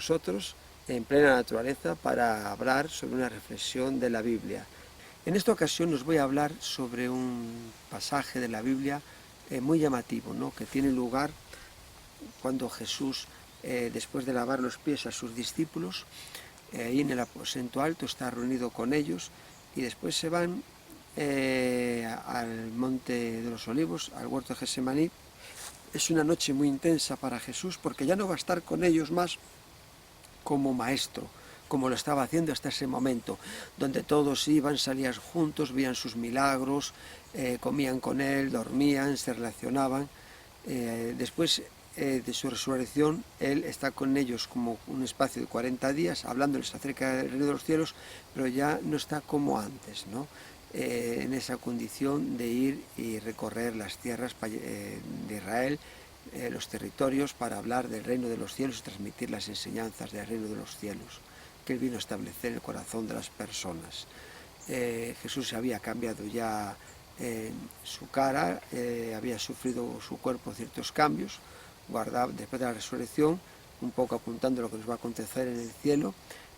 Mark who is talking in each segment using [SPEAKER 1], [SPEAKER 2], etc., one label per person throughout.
[SPEAKER 1] vosotros en plena naturaleza para hablar sobre una reflexión de la Biblia. En esta ocasión os voy a hablar sobre un pasaje de la Biblia muy llamativo, ¿no?, que tiene lugar cuando Jesús, después de lavar los pies a sus discípulos, ahí en el aposento alto está reunido con ellos y después se van al monte de los olivos, al huerto de Getsemaní. Es una noche muy intensa para Jesús porque ya no va a estar con ellos más como maestro, como lo estaba haciendo hasta ese momento, donde todos iban, salían juntos, veían sus milagros, comían con él, dormían, se relacionaban. Después de su resurrección, él está con ellos como un espacio de 40 días, hablándoles acerca del reino de los cielos, pero ya no está como antes, ¿no?, en esa condición de ir y recorrer las tierras de Israel, los territorios, para hablar del reino de los cielos y transmitir las enseñanzas del reino de los cielos que él vino a establecer en el corazón de las personas. Jesús había cambiado ya su cara, había sufrido su cuerpo ciertos cambios, después de la resurrección, un poco apuntando lo que nos va a acontecer en el cielo.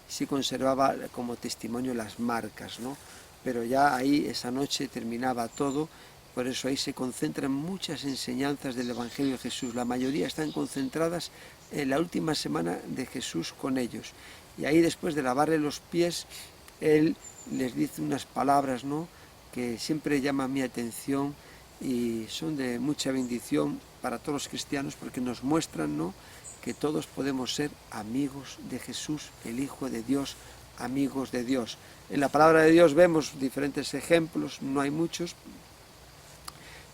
[SPEAKER 1] Sí conservaba como testimonio las marcas, ¿no?, pero ya ahí esa noche terminaba todo. Por eso ahí se concentran muchas enseñanzas del Evangelio de Jesús. La mayoría están concentradas en la última semana de Jesús con ellos. Y ahí, después de lavarle los pies, él les dice unas palabras, ¿no?, que siempre llaman mi atención y son de mucha bendición para todos los cristianos, porque nos muestran, ¿no?, que todos podemos ser amigos de Jesús, el Hijo de Dios, amigos de Dios. En la palabra de Dios vemos diferentes ejemplos, no hay muchos,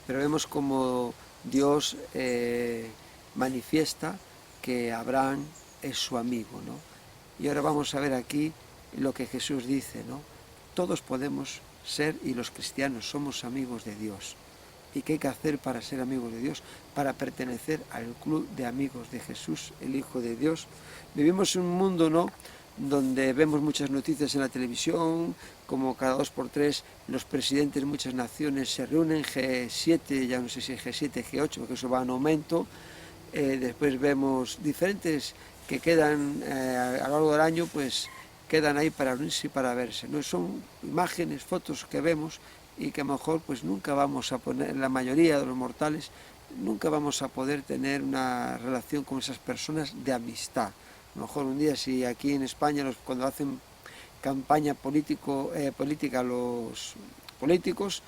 [SPEAKER 1] pero vemos como Dios manifiesta que Abraham es su amigo, ¿no? Y ahora vamos a ver aquí lo que Jesús dice, ¿no? Todos podemos ser, y los cristianos somos amigos de Dios. ¿Y qué hay que hacer para ser amigos de Dios? Para pertenecer al club de amigos de Jesús, el Hijo de Dios. Vivimos en un mundo, ¿no?, donde vemos muchas noticias en la televisión, como cada 2 por 3 los presidentes de muchas naciones se reúnen, G7, ya no sé si G7, G8, porque eso va en aumento. Después vemos diferentes que quedan a lo largo del año, pues quedan ahí para unirse y para verse, ¿no? Son imágenes, fotos que vemos y que a lo mejor pues nunca vamos a poner, la mayoría de los mortales, nunca vamos a poder tener una relación con esas personas de amistad. A lo mejor un día, si aquí en España cuando hacen campaña política los políticos,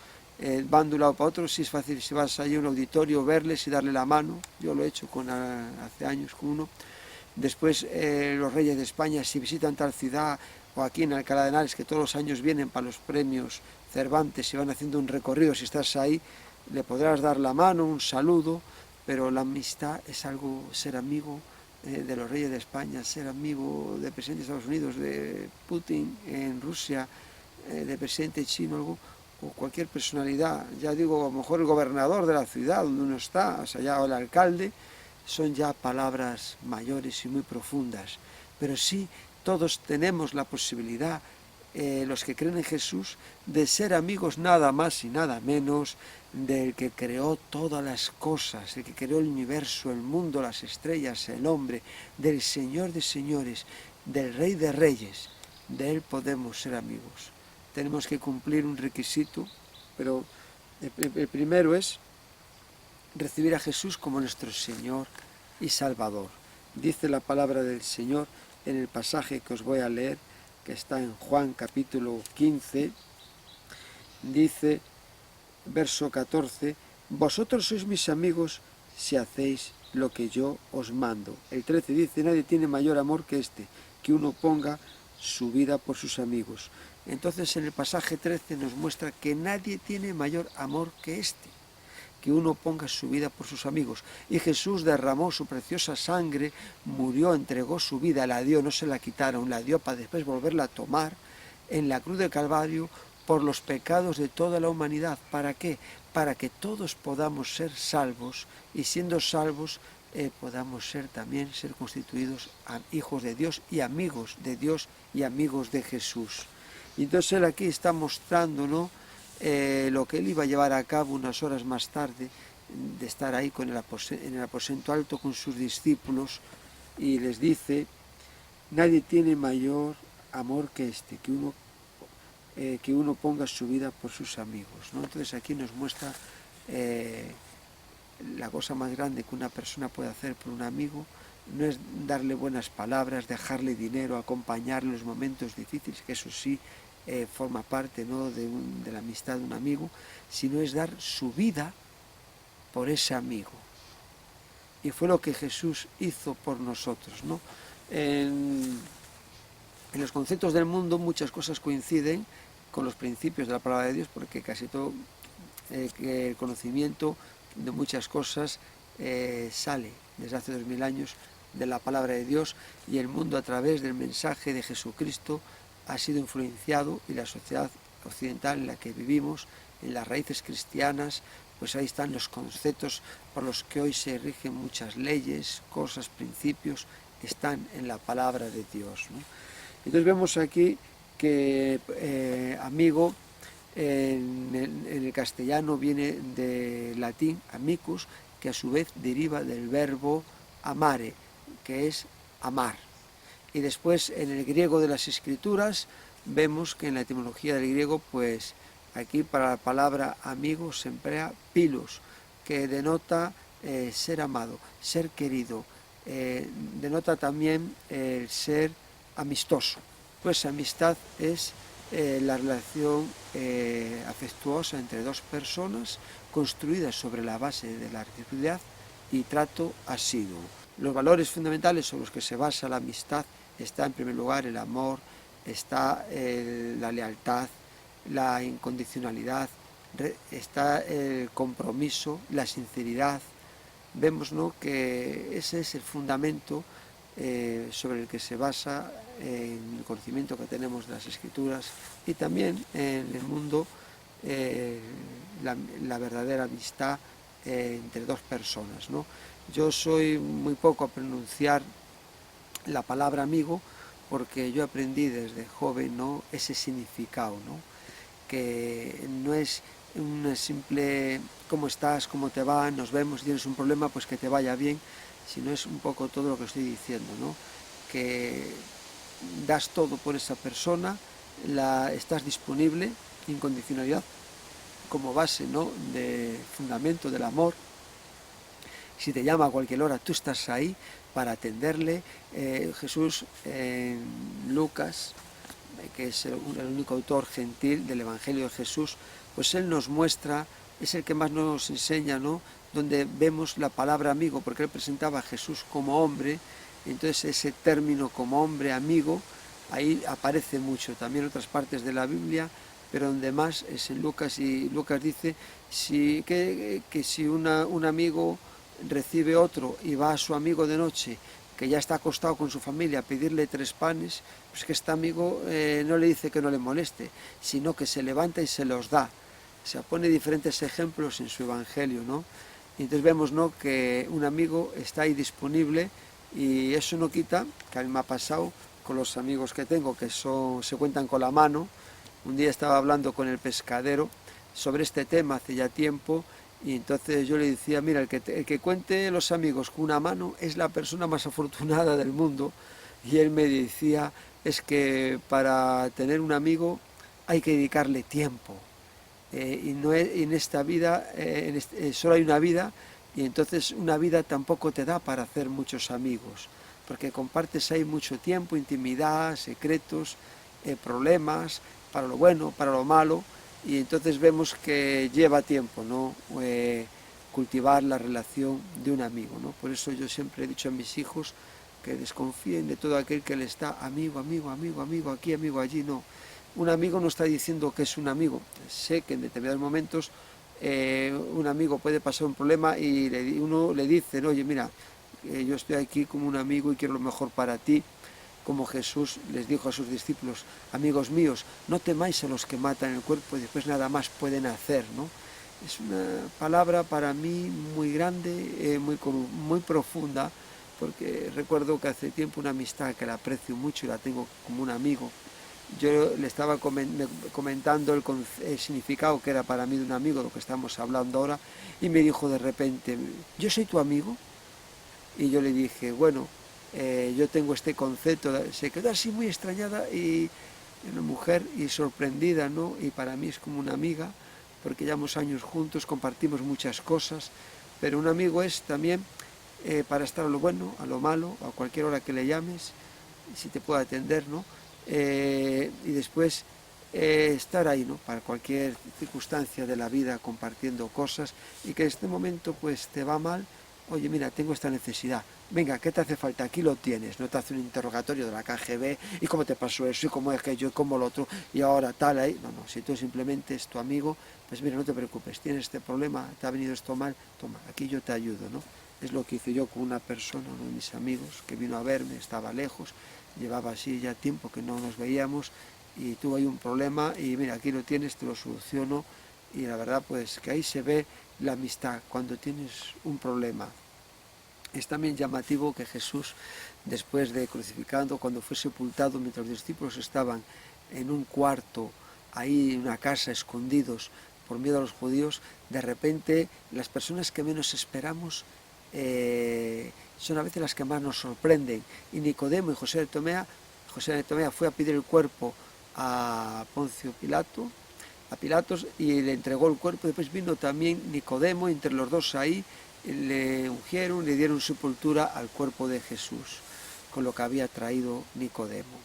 [SPEAKER 1] van de un lado para otro, sí es fácil, si vas allí a un auditorio, verles y darle la mano. Yo lo he hecho hace años con uno. Después los reyes de España, si visitan tal ciudad, o aquí en Alcalá de Henares, que todos los años vienen para los premios Cervantes y van haciendo un recorrido, si estás ahí, le podrás dar la mano, un saludo, pero la amistad es algo, ser amigo de los reyes de España, ser amigo del presidente de Estados Unidos, de Putin en Rusia, del presidente chino, algo, o cualquier personalidad, ya digo, a lo mejor el gobernador de la ciudad donde uno está, o sea, ya, o el alcalde, son ya palabras mayores y muy profundas, pero sí todos tenemos la posibilidad, los que creen en Jesús, de ser amigos nada más y nada menos del que creó todas las cosas, el que creó el universo, el mundo, las estrellas, el hombre, del Señor de señores, del Rey de reyes. De Él podemos ser amigos. Tenemos que cumplir un requisito, pero el primero es recibir a Jesús como nuestro Señor y Salvador. Dice la palabra del Señor en el pasaje que os voy a leer, que está en Juan capítulo 15, dice, verso 14, vosotros sois mis amigos si hacéis lo que yo os mando. El 13 dice, nadie tiene mayor amor que este, que uno ponga su vida por sus amigos. Entonces en el pasaje 13 nos muestra que nadie tiene mayor amor que este, que uno ponga su vida por sus amigos. Y Jesús derramó su preciosa sangre, murió, entregó su vida, la dio, no se la quitaron, la dio para después volverla a tomar en la cruz del Calvario por los pecados de toda la humanidad. ¿Para qué? Para que todos podamos ser salvos y siendo salvos podamos también ser constituidos hijos de Dios y amigos y amigos de Jesús. Y entonces él aquí está mostrando, ¿no?, lo que él iba a llevar a cabo unas horas más tarde, de estar ahí en el aposento alto con sus discípulos, y les dice Nadie tiene mayor amor que este, que uno ponga su vida por sus amigos, ¿no? Entonces aquí nos muestra la cosa más grande que una persona puede hacer por un amigo. No es darle buenas palabras, dejarle dinero, acompañarle en los momentos difíciles, que eso sí forma parte, ¿no?, de la amistad de un amigo, sino es dar su vida por ese amigo. Y fue lo que Jesús hizo por nosotros, ¿no? En los conceptos del mundo muchas cosas coinciden con los principios de la palabra de Dios, porque casi todo el conocimiento de muchas cosas sale desde hace 2000 años de la palabra de Dios, y el mundo a través del mensaje de Jesucristo ha sido influenciado, y la sociedad occidental en la que vivimos, en las raíces cristianas, pues ahí están los conceptos por los que hoy se rigen muchas leyes, cosas, principios, están en la palabra de Dios, ¿no? Entonces vemos aquí que amigo en el castellano viene del latín amicus, que a su vez deriva del verbo amare, que es amar. Y después en el griego de las escrituras vemos que en la etimología del griego, pues aquí para la palabra amigo se emplea pilos, que denota ser amado, ser querido, denota también el ser amistoso. Pues amistad es la relación afectuosa entre dos personas, construida sobre la base de la reciprocidad y trato asiduo. Los valores fundamentales sobre los que se basa la amistad está en primer lugar el amor, está la lealtad, la incondicionalidad, está el compromiso, la sinceridad. Vemos, ¿no?, que ese es el fundamento sobre el que se basa en el conocimiento que tenemos de las Escrituras, y también en el mundo la verdadera amistad entre dos personas, ¿no? Yo soy muy poco a pronunciar la palabra amigo, porque yo aprendí desde joven, ¿no?, ese significado, ¿no?, que no es una simple ¿cómo estás?, ¿cómo te va?, nos vemos, si tienes un problema, pues que te vaya bien, sino es un poco todo lo que estoy diciendo, ¿no?, que das todo por esa persona, estás disponible, incondicionalidad como base, ¿no?, de fundamento del amor. Si te llama a cualquier hora, tú estás ahí para atenderle. Jesús en Lucas, que es el único autor gentil del Evangelio de Jesús, pues él nos muestra, es el que más nos enseña, ¿no?, donde vemos la palabra amigo, porque él presentaba a Jesús como hombre, y entonces ese término como hombre, amigo, ahí aparece mucho, también en otras partes de la Biblia, pero donde más es en Lucas, y Lucas dice que si un amigo recibe otro y va a su amigo de noche, que ya está acostado con su familia, a pedirle 3 panes, pues que este amigo no le dice que no le moleste, sino que se levanta y se los da. Se pone diferentes ejemplos en su Evangelio, ¿no? Y entonces vemos, ¿no?, que un amigo está ahí disponible, y eso no quita, que a mí me ha pasado con los amigos que tengo, que se cuentan con la mano. Un día estaba hablando con el pescadero sobre este tema hace ya tiempo, y entonces yo le decía, mira, el que cuente los amigos con una mano es la persona más afortunada del mundo. Y él me decía, es que para tener un amigo hay que dedicarle tiempo. Y no en esta vida, solo hay una vida, y entonces una vida tampoco te da para hacer muchos amigos, porque compartes ahí mucho tiempo, intimidad, secretos, problemas, para lo bueno, para lo malo, y entonces vemos que lleva tiempo, ¿no?, cultivar la relación de un amigo, ¿no? Por eso yo siempre he dicho a mis hijos que desconfíen de todo aquel que le está amigo, amigo, amigo, amigo, aquí, amigo, allí, no. Un amigo no está diciendo que es un amigo. Sé que en determinados momentos un amigo puede pasar un problema y uno le dice, oye, mira, yo estoy aquí como un amigo y quiero lo mejor para ti, como Jesús les dijo a sus discípulos, amigos míos, no temáis a los que matan el cuerpo y después nada más pueden hacer, ¿no? Es una palabra para mí muy grande, muy profunda, porque recuerdo que hace tiempo una amistad que la aprecio mucho y la tengo como un amigo. Yo le estaba comentando el significado que era para mí de un amigo, lo que estamos hablando ahora, y me dijo de repente, ¿yo soy tu amigo? Y yo le dije, bueno, yo tengo este concepto, se quedó así muy extrañada y una mujer y sorprendida, ¿no? Y para mí es como una amiga, porque llevamos años juntos, compartimos muchas cosas, pero un amigo es también para estar a lo bueno, a lo malo, a cualquier hora que le llames, si te puede atender, ¿no? Y después estar ahí, ¿no? Para cualquier circunstancia de la vida, compartiendo cosas, y que en este momento pues te va mal, oye, mira, tengo esta necesidad, venga, ¿qué te hace falta? Aquí lo tienes, no te hace un interrogatorio de la KGB, y cómo te pasó eso, y cómo es que yo, y cómo lo otro, y ahora tal, ahí, no, no, si tú simplemente es tu amigo, pues mira, no te preocupes, tienes este problema, te ha venido esto mal, toma, aquí yo te ayudo, ¿no? Es lo que hice yo con una persona, uno de mis amigos, que vino a verme, estaba lejos, llevaba así ya tiempo que no nos veíamos, y tuve ahí un problema, y mira, aquí lo tienes, te lo soluciono, y la verdad pues que ahí se ve la amistad, cuando tienes un problema. Es también llamativo que Jesús, después de crucificado, cuando fue sepultado, mientras los discípulos estaban en un cuarto, ahí en una casa, escondidos por miedo a los judíos, de repente las personas que menos esperamos son a veces las que más nos sorprenden. Y Nicodemo y José de Tomea fue a pedir el cuerpo a Poncio Pilato, a Pilatos, y le entregó el cuerpo. Después vino también Nicodemo, entre los dos ahí, le ungieron, le dieron sepultura al cuerpo de Jesús, con lo que había traído Nicodemo.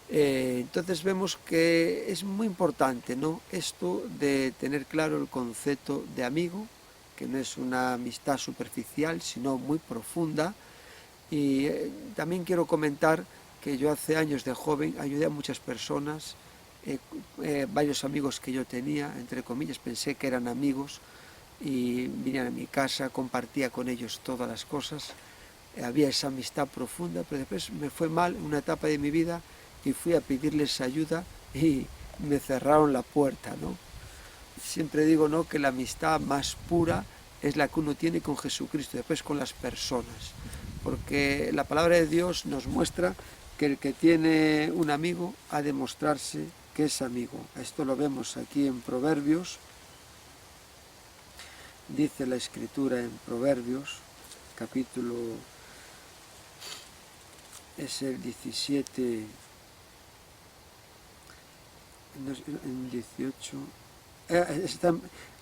[SPEAKER 1] Entonces vemos que es muy importante, ¿no?, esto de tener claro el concepto de amigo, que no es una amistad superficial, sino muy profunda. Y también quiero comentar que yo hace años de joven ayudé a muchas personas, varios amigos que yo tenía, entre comillas, pensé que eran amigos, y vinían a mi casa, compartía con ellos todas las cosas, había esa amistad profunda, pero después me fue mal en una etapa de mi vida y fui a pedirles ayuda y me cerraron la puerta, ¿no? Siempre digo, ¿no?, que la amistad más pura es la que uno tiene con Jesucristo, después con las personas, porque la palabra de Dios nos muestra que el que tiene un amigo ha de mostrarse que es amigo. Esto lo vemos aquí en Proverbios. Dice la Escritura en Proverbios, capítulo, es el 17, en 18,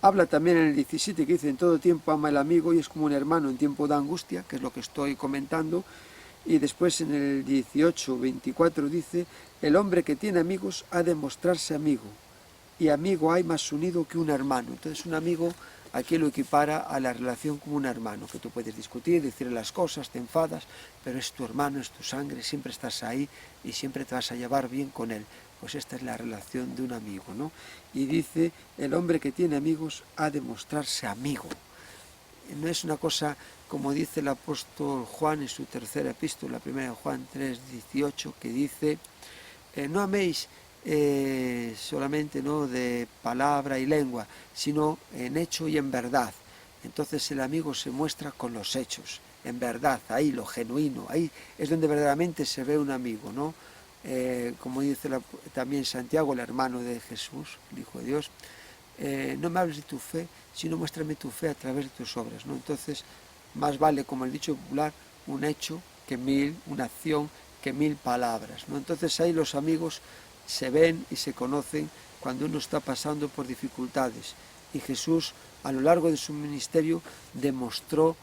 [SPEAKER 1] habla también en el 17, que dice: en todo tiempo ama el amigo y es como un hermano en tiempo de angustia, que es lo que estoy comentando. Y después en el 18, 24 dice: el hombre que tiene amigos ha de mostrarse amigo, y amigo hay más unido que un hermano. Entonces un amigo aquí lo equipara a la relación como un hermano, que tú puedes discutir, decirle las cosas, te enfadas, pero es tu hermano, es tu sangre, siempre estás ahí y siempre te vas a llevar bien con él. Pues esta es la relación de un amigo, ¿no? Y dice: el hombre que tiene amigos ha de mostrarse amigo. No es una cosa, como dice el apóstol Juan en su tercera epístola, 1 Juan 3, 18, que dice: no améis solamente, ¿no?, de palabra y lengua, sino en hecho y en verdad. Entonces el amigo se muestra con los hechos, en verdad, ahí lo genuino, ahí es donde verdaderamente se ve un amigo, ¿no? Como dice también Santiago, el hermano de Jesús, el Hijo de Dios: no me hables de tu fe, sino muéstrame tu fe a través de tus obras, ¿no? Entonces, más vale, como el dicho popular, un hecho que mil, una acción que mil palabras, ¿no? Entonces ahí los amigos se ven y se conocen cuando uno está pasando por dificultades. Y Jesús, a lo largo de su ministerio, demostró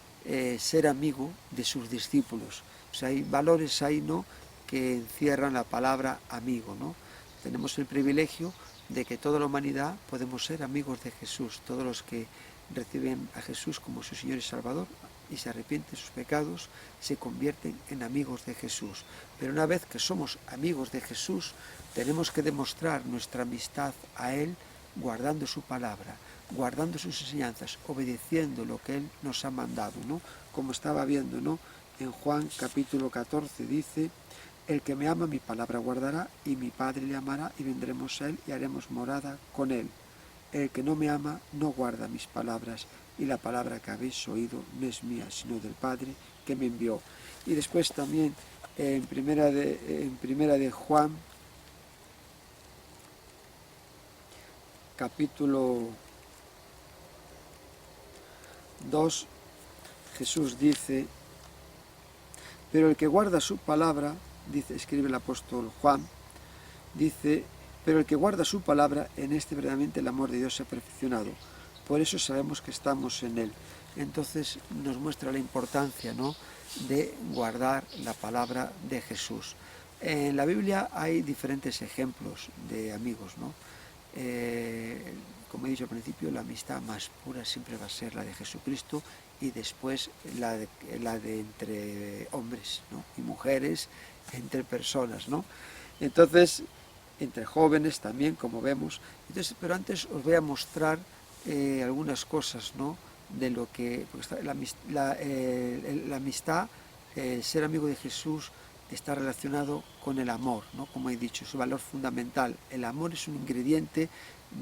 [SPEAKER 1] ser amigo de sus discípulos. O sea, hay valores ahí, ¿no?, que encierran la palabra amigo, ¿no? Tenemos el privilegio de que toda la humanidad podemos ser amigos de Jesús. Todos los que reciben a Jesús como su Señor y Salvador y se arrepienten de sus pecados, se convierten en amigos de Jesús. Pero una vez que somos amigos de Jesús, tenemos que demostrar nuestra amistad a Él guardando su palabra, guardando sus enseñanzas, obedeciendo lo que Él nos ha mandado, ¿no? Como estaba viendo, ¿no?, en Juan capítulo 14 dice: el que me ama mi palabra guardará, y mi Padre le amará, y vendremos a Él y haremos morada con Él. El que no me ama no guarda mis palabras, y la palabra que habéis oído no es mía, sino del Padre que me envió. Y después también en primera de Juan, capítulo 2, Jesús dice: Pero el que guarda su palabra, dice, escribe el apóstol Juan, dice, pero el que guarda su palabra, en este verdaderamente el amor de Dios se ha perfeccionado. Por eso sabemos que estamos en él. Entonces nos muestra la importancia, ¿no?, de guardar la palabra de Jesús. En la Biblia hay diferentes ejemplos de amigos, ¿no? Como he dicho al principio, la amistad más pura siempre va a ser la de Jesucristo y después la de entre hombres, ¿no?, y mujeres, entre personas, ¿no? Entonces, entre jóvenes también, como vemos. Entonces, pero antes os voy a mostrar algunas cosas, ¿no?, de lo que la amistad, ser amigo de Jesús está relacionado con el amor, ¿no?, como he dicho, su valor fundamental. El amor es un ingrediente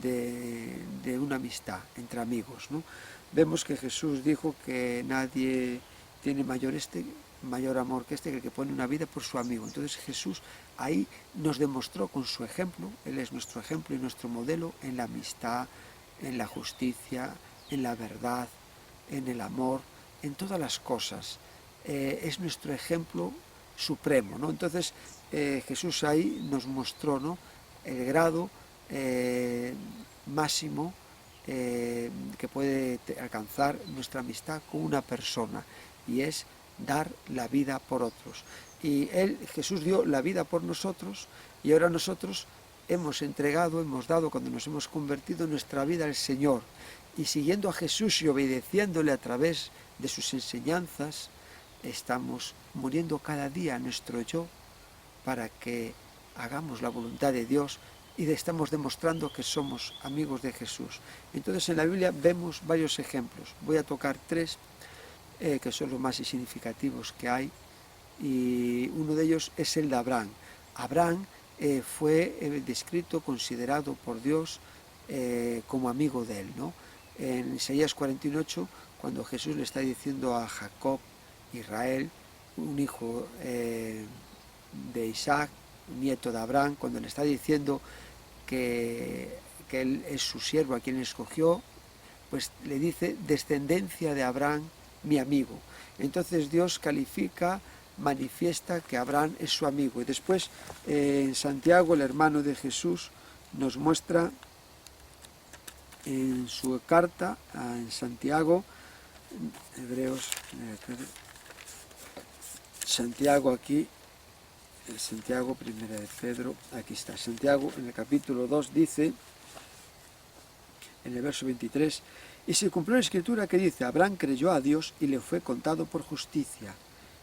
[SPEAKER 1] de una amistad entre amigos, ¿no? Vemos que Jesús dijo que nadie tiene mayor amor que el que pone una vida por su amigo. Entonces Jesús ahí nos demostró con su ejemplo, Él es nuestro ejemplo y nuestro modelo en la amistad, en la justicia, en la verdad, en el amor, en todas las cosas. Es nuestro ejemplo supremo, ¿no? Entonces Jesús ahí nos mostró, ¿no?, el grado máximo que puede alcanzar nuestra amistad con una persona, y es dar la vida por otros. Y Jesús dio la vida por nosotros, y ahora nosotros hemos entregado, hemos dado, cuando nos hemos convertido, nuestra vida al Señor. Y siguiendo a Jesús y obedeciéndole a través de sus enseñanzas, estamos muriendo cada día a nuestro yo para que hagamos la voluntad de Dios, y estamos demostrando que somos amigos de Jesús. Entonces en la Biblia vemos varios ejemplos. Voy a tocar tres que son los más significativos que hay, y uno de ellos es el de Abraham. Abraham fue descrito, considerado por Dios como amigo de él, ¿no? En Isaías 48, cuando Jesús le está diciendo a Jacob, Israel, un hijo de Isaac, nieto de Abraham, cuando le está diciendo que él es su siervo, a quien escogió, pues le dice descendencia de Abraham, mi amigo. Entonces Dios califica, manifiesta que Abraham es su amigo. Y después en Santiago, el hermano de Jesús, nos muestra en su carta en Santiago, Hebreos, Santiago aquí, Santiago, primera de Pedro, aquí está, Santiago en el capítulo 2 dice, en el verso 23, y se cumplió la escritura que dice, Abraham creyó a Dios y le fue contado por justicia,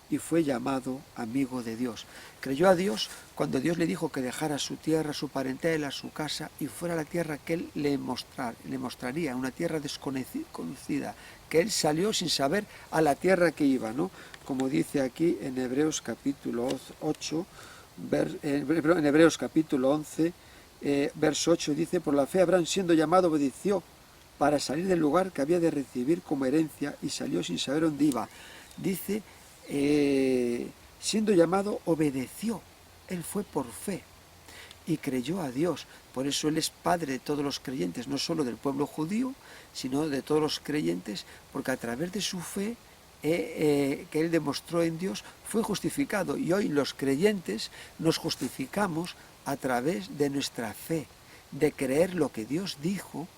[SPEAKER 1] y fue llamado amigo de Dios. Creyó a Dios cuando Dios le dijo que dejara su tierra, su parentela, su casa, y fuera a la tierra que él le mostraría, una tierra desconocida, que él salió sin saber a la tierra que iba, ¿no? Como dice aquí en Hebreos capítulo 8, en Hebreos capítulo 11, verso 8, dice, por la fe Abraham, siendo llamado, obedeció para salir del lugar que había de recibir como herencia, y salió sin saber dónde iba. Dice, siendo llamado, obedeció. Él fue por fe y creyó a Dios. Por eso Él es padre de todos los creyentes, no solo del pueblo judío, sino de todos los creyentes, porque a través de su fe que Él demostró en Dios, fue justificado. Y hoy los creyentes nos justificamos a través de nuestra fe, de creer lo que Dios dijo,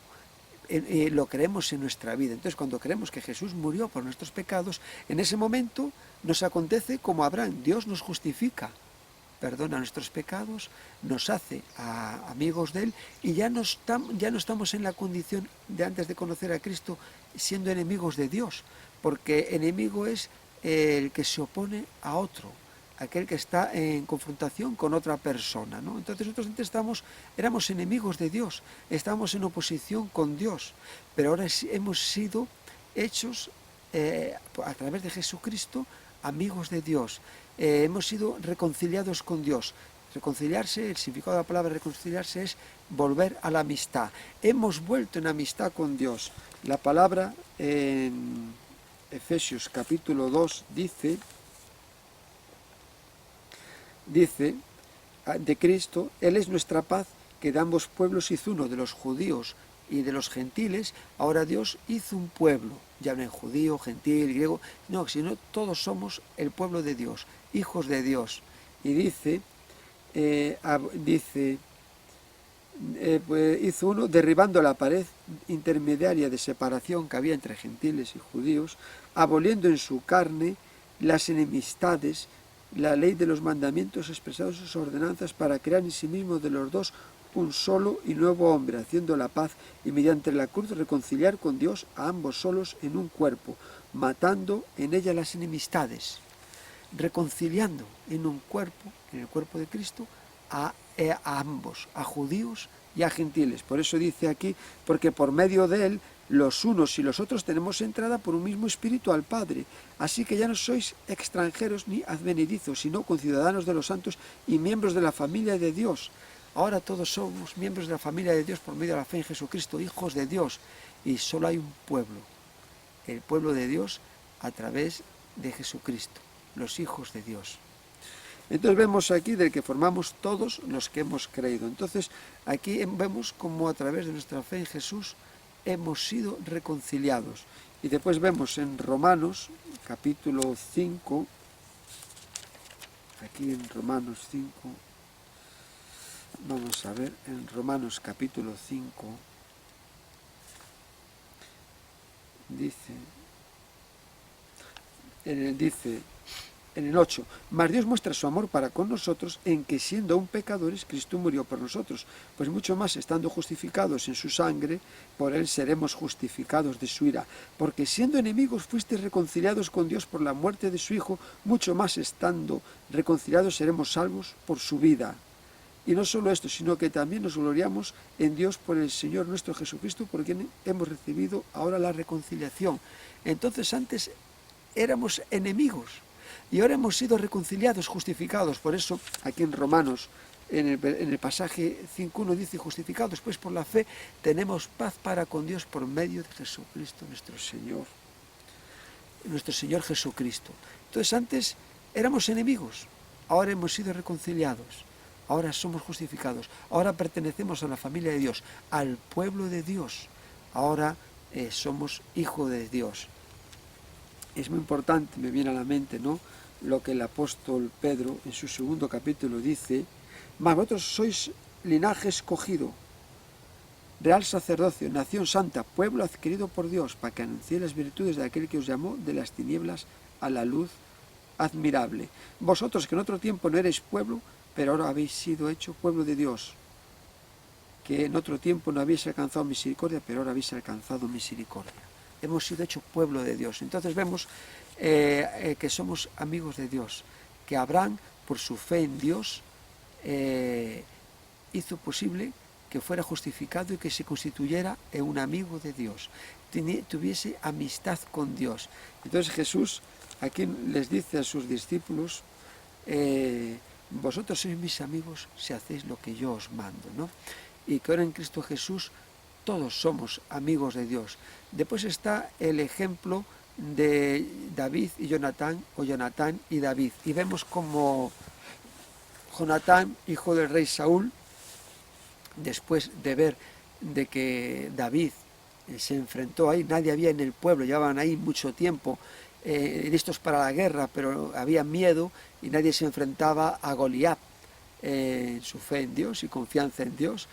[SPEAKER 1] lo creemos en nuestra vida. Entonces, cuando creemos que Jesús murió por nuestros pecados, en ese momento nos acontece como Abraham, Dios nos justifica, perdona nuestros pecados, nos hace amigos de Él, y ya no estamos en la condición de antes de conocer a Cristo siendo enemigos de Dios, porque enemigo es el que se opone a otro, aquel que está en confrontación con otra persona, ¿no? Entonces nosotros antes éramos enemigos de Dios, estábamos en oposición con Dios, pero ahora hemos sido hechos a través de Jesucristo amigos de Dios, hemos sido reconciliados con Dios. Reconciliarse, el significado de la palabra reconciliarse es volver a la amistad. Hemos vuelto en amistad con Dios. La palabra en Efesios capítulo 2 dice de Cristo, Él es nuestra paz, que de ambos pueblos hizo uno, de los judíos y de los gentiles, ahora Dios hizo un pueblo, ya no hay judío, gentil, griego, no, sino todos somos el pueblo de Dios, hijos de Dios. Y dice, pues hizo uno derribando la pared intermediaria de separación que había entre gentiles y judíos, aboliendo en su carne las enemistades, la ley de los mandamientos expresados en sus ordenanzas, para crear en sí mismo de los dos un solo y nuevo hombre, haciendo la paz, y mediante la cruz reconciliar con Dios a ambos solos en un cuerpo, matando en ella las enemistades, reconciliando en un cuerpo, en el cuerpo de Cristo, a ambos, a judíos y a gentiles. Por eso dice aquí, porque por medio de él, los unos y los otros tenemos entrada por un mismo espíritu al Padre. Así que ya no sois extranjeros ni advenedizos, sino conciudadanos de los santos y miembros de la familia de Dios. Ahora todos somos miembros de la familia de Dios por medio de la fe en Jesucristo, hijos de Dios. Y solo hay un pueblo, el pueblo de Dios a través de Jesucristo, los hijos de Dios. Entonces vemos aquí del que formamos todos los que hemos creído. Entonces aquí vemos cómo a través de nuestra fe en Jesús hemos sido reconciliados. Y después vemos en Romanos capítulo 5, aquí en Romanos 5, vamos a ver, en Romanos capítulo 5, dice en el 8, mas Dios muestra su amor para con nosotros en que siendo aún pecadores, Cristo murió por nosotros, pues mucho más estando justificados en su sangre, por él seremos justificados de su ira, porque siendo enemigos fuisteis reconciliados con Dios por la muerte de su Hijo, mucho más estando reconciliados seremos salvos por su vida. Y no solo esto, sino que también nos gloriamos en Dios por el Señor nuestro Jesucristo, por quien hemos recibido ahora la reconciliación. Entonces antes éramos enemigos, y ahora hemos sido reconciliados, justificados. Por eso, aquí en Romanos, en el pasaje 5.1 dice, justificados pues por la fe, tenemos paz para con Dios por medio de Jesucristo nuestro Señor Jesucristo. Entonces antes éramos enemigos, ahora hemos sido reconciliados, ahora somos justificados, ahora pertenecemos a la familia de Dios, al pueblo de Dios, ahora somos hijos de Dios. Es muy importante, me viene a la mente, ¿no?, lo que el apóstol Pedro en su segundo capítulo dice, mas vosotros sois linaje escogido, real sacerdocio, nación santa, pueblo adquirido por Dios, para que anunciéis las virtudes de aquel que os llamó de las tinieblas a la luz admirable. Vosotros que en otro tiempo no erais pueblo, pero ahora habéis sido hecho pueblo de Dios, que en otro tiempo no habéis alcanzado misericordia, pero ahora habéis alcanzado misericordia. Hemos sido hecho pueblo de Dios. Entonces vemos que somos amigos de Dios, que Abraham, por su fe en Dios, hizo posible que fuera justificado y que se constituyera en un amigo de Dios, tuviese amistad con Dios. Entonces Jesús aquí les dice a sus discípulos, vosotros sois mis amigos si hacéis lo que yo os mando, ¿no? Y que ahora en Cristo Jesús todos somos amigos de Dios. Después está el ejemplo de David y Jonatán, o Jonatán y David. Y vemos como Jonatán, hijo del rey Saúl, después de ver de que David se enfrentó ahí, nadie había en el pueblo, llevaban ahí mucho tiempo listos para la guerra, pero había miedo y nadie se enfrentaba a Goliat. En su fe en Dios y confianza en Dios,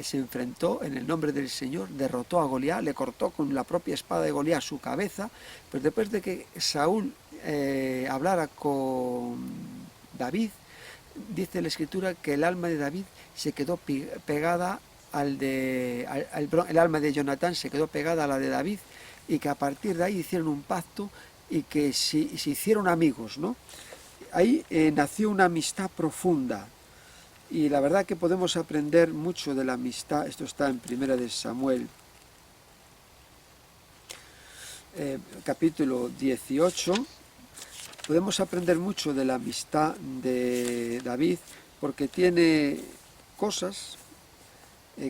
[SPEAKER 1] se enfrentó en el nombre del Señor, derrotó a Goliat, le cortó con la propia espada de Goliat su cabeza, pero después de que Saúl hablara con David, dice la Escritura que el alma de David se quedó pegada el alma de Jonatán se quedó pegada a la de David, y que a partir de ahí hicieron un pacto y que se hicieron amigos, ¿no? Ahí nació una amistad profunda. Y la verdad que podemos aprender mucho de la amistad. Esto está en 1 de Samuel, capítulo 18. Podemos aprender mucho de la amistad de David, porque tiene cosas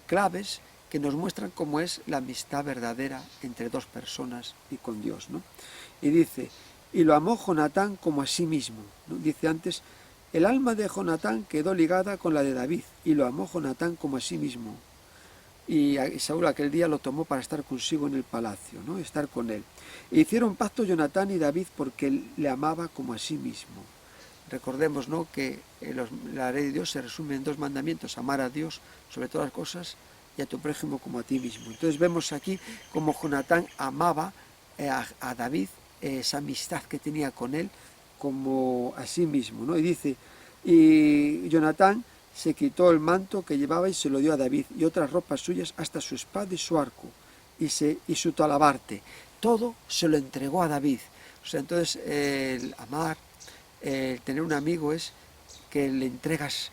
[SPEAKER 1] claves que nos muestran cómo es la amistad verdadera entre dos personas y con Dios, ¿no? Y dice, y lo amó Jonatán como a sí mismo, ¿no? Dice antes, el alma de Jonatán quedó ligada con la de David, y lo amó Jonatán como a sí mismo. y Saúl aquel día lo tomó para estar consigo en el palacio, ¿no? Estar con él. E hicieron pacto Jonatán y David porque él le amaba como a sí mismo. Recordemos, ¿no?, que la ley de Dios se resume en 2 mandamientos: amar a Dios sobre todas las cosas y a tu prójimo como a ti mismo. Entonces vemos aquí como Jonatán amaba a David, esa amistad que tenía con él como a sí mismo, ¿no? Y dice, y Jonatán se quitó el manto que llevaba y se lo dio a David, y otras ropas suyas, hasta su espada y su arco, y su talabarte. Todo se lo entregó a David. O sea, entonces el amar, el tener un amigo es que le entregas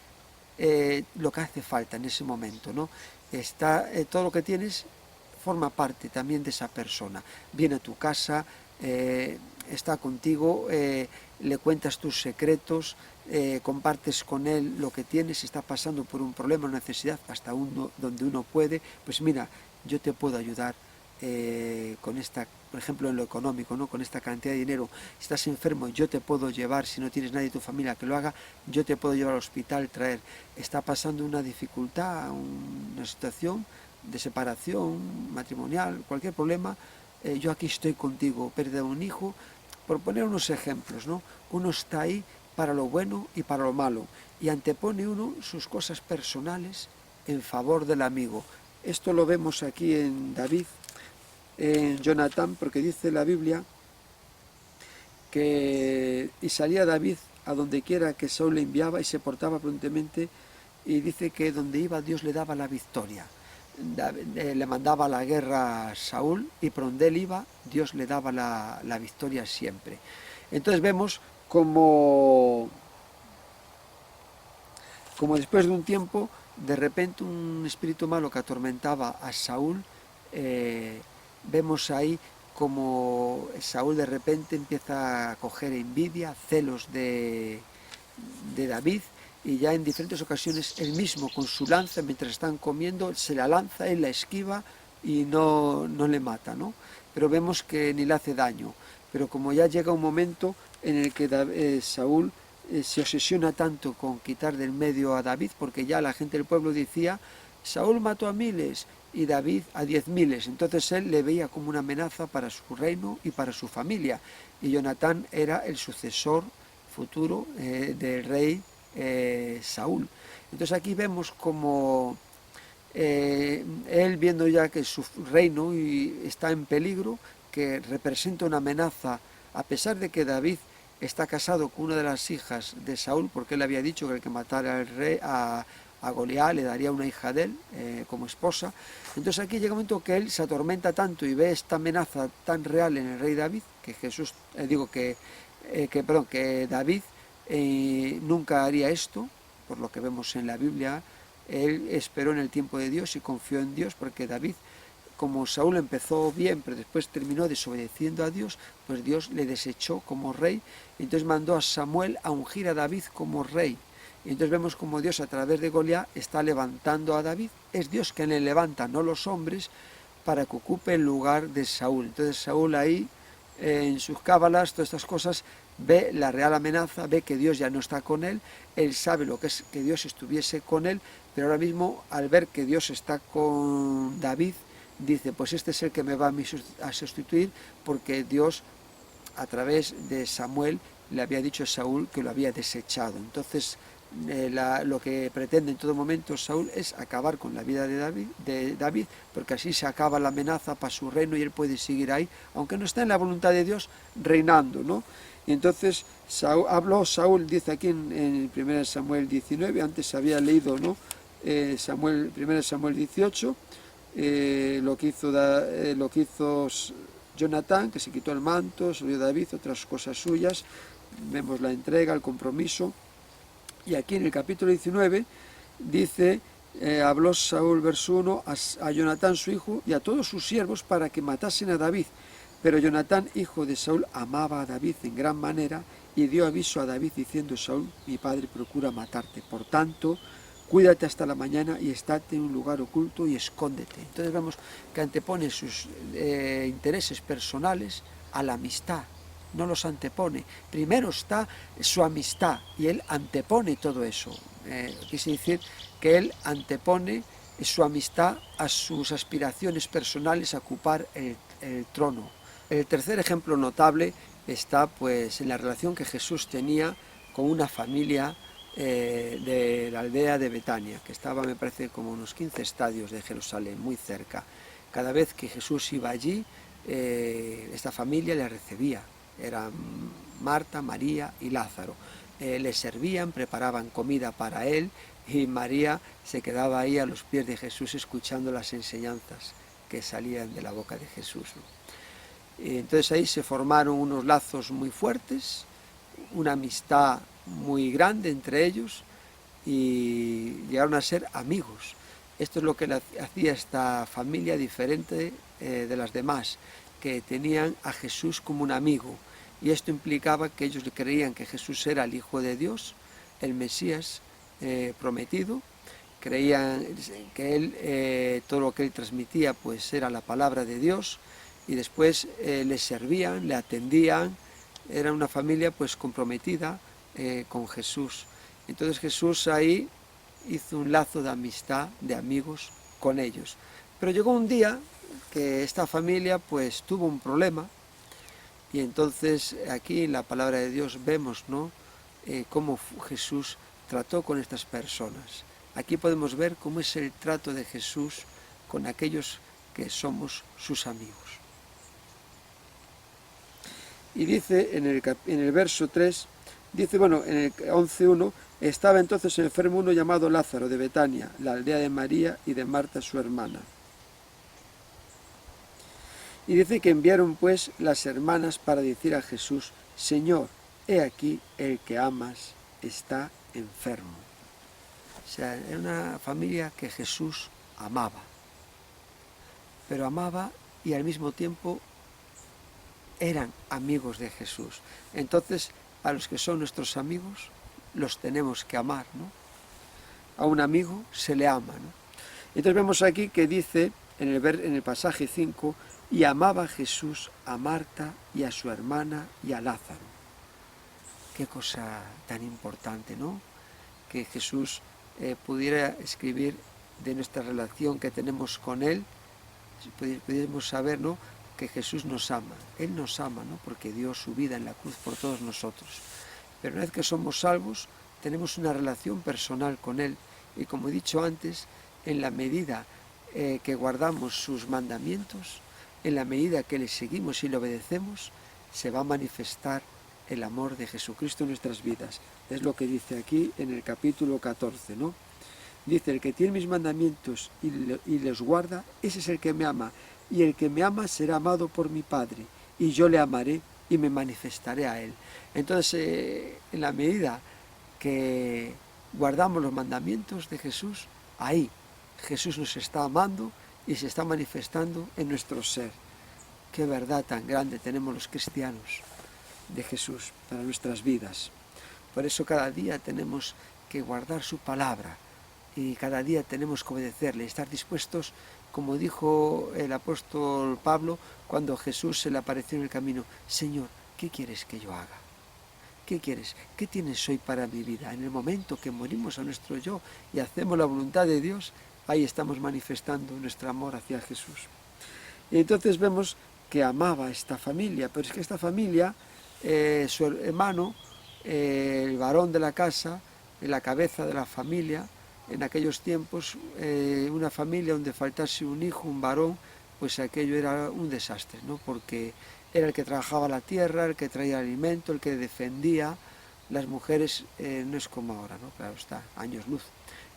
[SPEAKER 1] lo que hace falta en ese momento, ¿no? Todo lo que tienes forma parte también de esa persona. Viene a tu casa, está contigo, le cuentas tus secretos, compartes con él lo que tienes, está pasando por un problema, una necesidad, hasta donde uno puede, pues mira, yo te puedo ayudar con esta, por ejemplo, en lo económico, ¿no?, con esta cantidad de dinero. Estás enfermo, yo te puedo llevar, si no tienes nadie de tu familia que lo haga, yo te puedo llevar al hospital, traer. Está pasando una dificultad, una situación de separación matrimonial, cualquier problema, yo aquí estoy contigo. Pérdida de un hijo, por poner unos ejemplos, ¿no? Uno está ahí para lo bueno y para lo malo, y antepone uno sus cosas personales en favor del amigo. Esto lo vemos aquí en David, en Jonatán, porque dice la Biblia que y salía David a donde quiera que Saúl le enviaba y se portaba prudentemente, y dice que donde iba Dios le daba la victoria. Le mandaba a la guerra a Saúl, y por donde él iba Dios le daba la victoria siempre. Entonces vemos como después de un tiempo, de repente un espíritu malo que atormentaba a Saúl, vemos ahí como Saúl de repente empieza a coger envidia, celos de David, y ya en diferentes ocasiones él mismo con su lanza, mientras están comiendo, se la lanza, él la esquiva y no le mata, ¿no? Pero vemos que ni le hace daño. Pero como ya llega un momento en el que Saúl se obsesiona tanto con quitar del medio a David, porque ya la gente del pueblo decía, Saúl mató a miles y David a 10.000, entonces él le veía como una amenaza para su reino y para su familia, y Jonatán era el sucesor futuro del rey Saúl. Entonces aquí vemos como él, viendo ya que su reino está en peligro, que representa una amenaza, a pesar de que David está casado con una de las hijas de Saúl, porque él había dicho que el que matara al rey, a Goliat, le daría una hija de él como esposa. Entonces aquí llega un momento que él se atormenta tanto y ve esta amenaza tan real en el rey David, que que David nunca haría esto, por lo que vemos en la Biblia. Él esperó en el tiempo de Dios y confió en Dios, porque David, como Saúl empezó bien, pero después terminó desobedeciendo a Dios, pues Dios le desechó como rey, y entonces mandó a Samuel a ungir a David como rey. Y entonces vemos como Dios, a través de Goliat, está levantando a David. Es Dios quien le levanta, no los hombres, para que ocupe el lugar de Saúl. Entonces Saúl ahí, en sus cábalas, todas estas cosas, ve la real amenaza, ve que Dios ya no está con él sabe lo que es que Dios estuviese con él, pero ahora mismo, al ver que Dios está con David, dice, pues este es el que me va a sustituir, porque Dios, a través de Samuel, le había dicho a Saúl que lo había desechado. Entonces, lo que pretende en todo momento Saúl es acabar con la vida de David, porque así se acaba la amenaza para su reino y él puede seguir ahí, aunque no está en la voluntad de Dios, reinando, ¿no? Y entonces habló Saúl, dice aquí en 1 Samuel 19, antes había leído, ¿no?, 1 Samuel 18, lo que hizo Jonatán, que se quitó el manto, se lo dio a David, otras cosas suyas. Vemos la entrega, el compromiso. Y aquí en el capítulo 19 dice, habló Saúl, verso 1, a Jonatán su hijo y a todos sus siervos para que matasen a David. Pero Jonatán, hijo de Saúl, amaba a David en gran manera y dio aviso a David diciendo, Saúl, mi padre, procura matarte. Por tanto, cuídate hasta la mañana y estate en un lugar oculto y escóndete. Entonces vemos que antepone sus intereses personales a la amistad. No los antepone. Primero está su amistad y él antepone todo eso. Quise decir que él antepone su amistad a sus aspiraciones personales a ocupar el trono. El tercer ejemplo notable está pues en la relación que Jesús tenía con una familia de la aldea de Betania, que estaba, me parece, como unos 15 estadios de Jerusalén, muy cerca. Cada vez que Jesús iba allí, esta familia le recibía. Eran Marta, María y Lázaro. Le servían, preparaban comida para él, y María se quedaba ahí a los pies de Jesús escuchando las enseñanzas que salían de la boca de Jesús, ¿no? Y entonces ahí se formaron unos lazos muy fuertes, una amistad muy grande entre ellos, y llegaron a ser amigos. Esto es lo que hacía esta familia diferente de las demás, que tenían a Jesús como un amigo, y esto implicaba que ellos creían que Jesús era el Hijo de Dios, el Mesías prometido, creían que él, todo lo que él transmitía pues era la palabra de Dios, y después le servían, le atendían. Era una familia pues comprometida con Jesús. Entonces Jesús ahí hizo un lazo de amistad, de amigos con ellos. Pero llegó un día que esta familia pues tuvo un problema, y entonces aquí en la palabra de Dios vemos, ¿no?, cómo Jesús trató con estas personas. Aquí podemos ver cómo es el trato de Jesús con aquellos que somos sus amigos. Y dice en el verso 3, dice, bueno, en el 11.1, estaba entonces enfermo uno llamado Lázaro de Betania, la aldea de María y de Marta su hermana. Y dice que enviaron pues las hermanas para decir a Jesús, Señor, he aquí el que amas está enfermo. O sea, era una familia que Jesús amaba, pero amaba y al mismo tiempo eran amigos de Jesús. Entonces, a los que son nuestros amigos, los tenemos que amar, ¿no? A un amigo se le ama, ¿no? Entonces vemos aquí que dice en el pasaje 5, y amaba Jesús a Marta y a su hermana y a Lázaro. Qué cosa tan importante, ¿no?, que Jesús pudiera escribir de nuestra relación que tenemos con Él, pudiéramos saber, ¿no?, que Jesús nos ama. Él nos ama, ¿no?, porque dio su vida en la cruz por todos nosotros. Pero una vez que somos salvos, tenemos una relación personal con Él. Y como he dicho antes, en la medida que guardamos sus mandamientos, en la medida que le seguimos y le obedecemos, se va a manifestar el amor de Jesucristo en nuestras vidas. Es lo que dice aquí en el capítulo 14, ¿no? Dice, el que tiene mis mandamientos y los guarda, ese es el que me ama. Y el que me ama será amado por mi Padre, y yo le amaré y me manifestaré a él. Entonces, en la medida que guardamos los mandamientos de Jesús, ahí Jesús nos está amando y se está manifestando en nuestro ser. Qué verdad tan grande tenemos los cristianos de Jesús para nuestras vidas. Por eso cada día tenemos que guardar su palabra y cada día tenemos que obedecerle, estar dispuestos, como dijo el apóstol Pablo cuando Jesús se le apareció en el camino, Señor, ¿qué quieres que yo haga? ¿Qué quieres? ¿Qué tienes hoy para mi vida? En el momento que morimos a nuestro yo y hacemos la voluntad de Dios, ahí estamos manifestando nuestro amor hacia Jesús. Y entonces vemos que amaba a esta familia, pero es que esta familia, su hermano, el varón de la casa, la cabeza de la familia, en aquellos tiempos, una familia donde faltase un hijo, un varón, pues aquello era un desastre, ¿no? Porque era el que trabajaba la tierra, el que traía alimento, el que defendía. Las mujeres no es como ahora, ¿no? Claro está, años luz.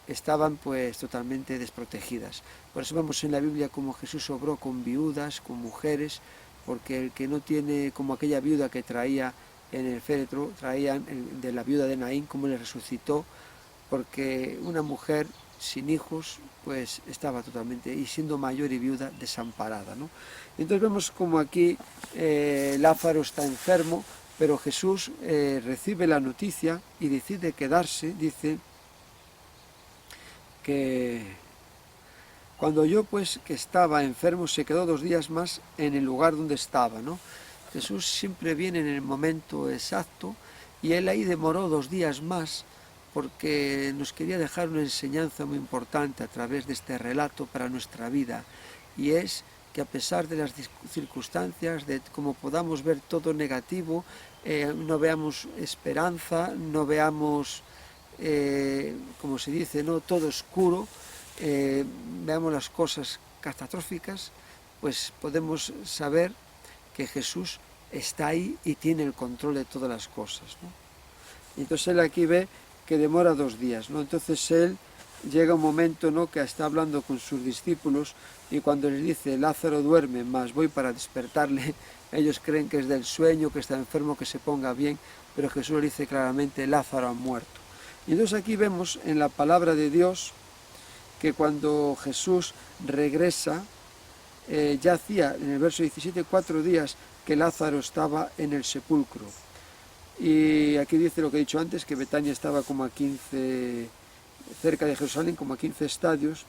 [SPEAKER 1] Estaban pues totalmente desprotegidas. Por eso vemos en la Biblia cómo Jesús obró con viudas, con mujeres, porque el que no tiene, como aquella viuda que traía en el féretro, traían de la viuda de Naín, cómo le resucitó, porque una mujer sin hijos pues estaba totalmente, y siendo mayor y viuda, desamparada, ¿no? Entonces vemos como aquí Lázaro está enfermo, pero Jesús recibe la noticia y decide quedarse. Dice que cuando oyó pues que estaba enfermo, se quedó 2 días más en el lugar donde estaba, ¿no? Jesús siempre viene en el momento exacto, y él ahí demoró 2 días más porque nos quería dejar una enseñanza muy importante a través de este relato para nuestra vida, y es que a pesar de las circunstancias, de cómo podamos ver todo negativo, no veamos esperanza, no veamos, como se dice, no todo oscuro, veamos las cosas catastróficas, pues podemos saber que Jesús está ahí y tiene el control de todas las cosas, ¿no? Y entonces él aquí ve que demora 2 días, ¿no? Entonces él llega un momento, ¿no?, que está hablando con sus discípulos, y cuando les dice Lázaro duerme, mas voy para despertarle, ellos creen que es del sueño, que está enfermo, que se ponga bien, pero Jesús le dice claramente Lázaro ha muerto. Y entonces aquí vemos en la palabra de Dios que cuando Jesús regresa, ya hacía en el verso 17 4 días que Lázaro estaba en el sepulcro. Y aquí dice lo que he dicho antes, que Betania estaba como a 15, cerca de Jerusalén, como a 15 estadios,